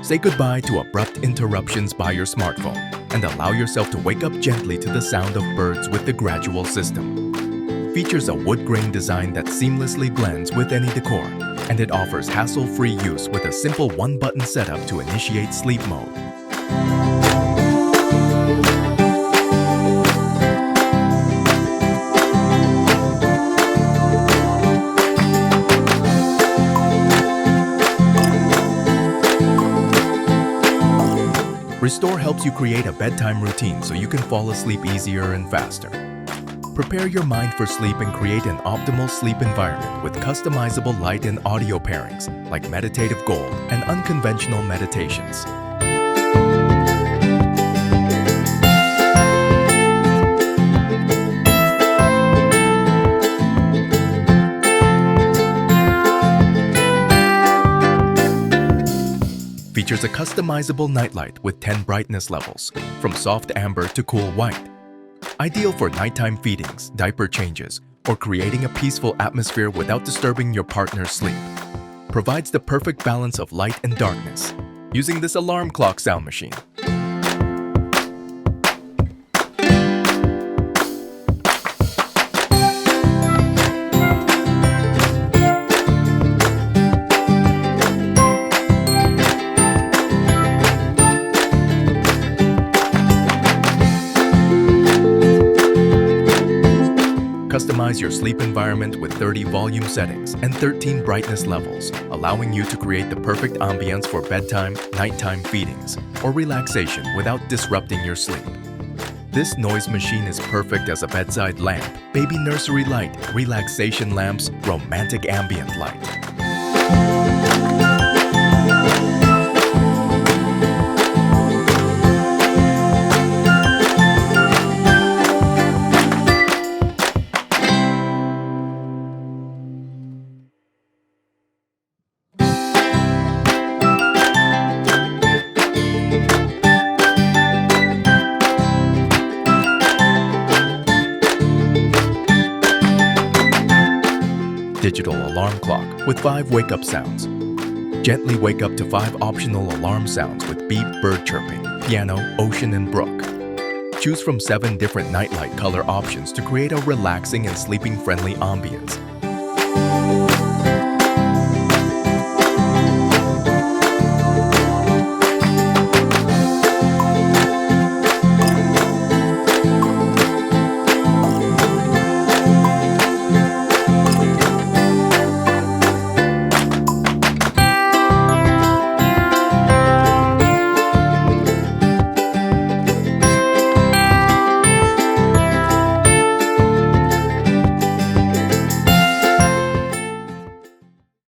Say goodbye to abrupt interruptions by your smartphone and allow yourself to wake up gently to the sound of birds with the gradual system. Features a wood grain design that seamlessly blends with any decor, and it offers hassle-free use with a simple one-button setup to initiate sleep mode. Restore helps you create a bedtime routine so you can fall asleep easier and faster. Prepare your mind for sleep and create an optimal sleep environment with customizable light and audio pairings like meditative gold and unconventional meditations. Features a customizable nightlight with 10 brightness levels, from soft amber to cool white. Ideal for nighttime feedings, diaper changes, or creating a peaceful atmosphere without disturbing your partner's sleep. Provides the perfect balance of light and darkness, using this alarm clock sound machine. Customize your sleep environment with 30 volume settings and 13 brightness levels, allowing you to create the perfect ambience for bedtime, nighttime feedings, or relaxation without disrupting your sleep. This noise machine is perfect as a bedside lamp, baby nursery light, relaxation lamps, romantic ambient light. Digital alarm clock with 5 wake-up sounds. Gently wake up to 5 optional alarm sounds with beep, bird chirping, piano, ocean, and brook. Choose from 7 different nightlight color options to create a relaxing and sleeping-friendly ambience,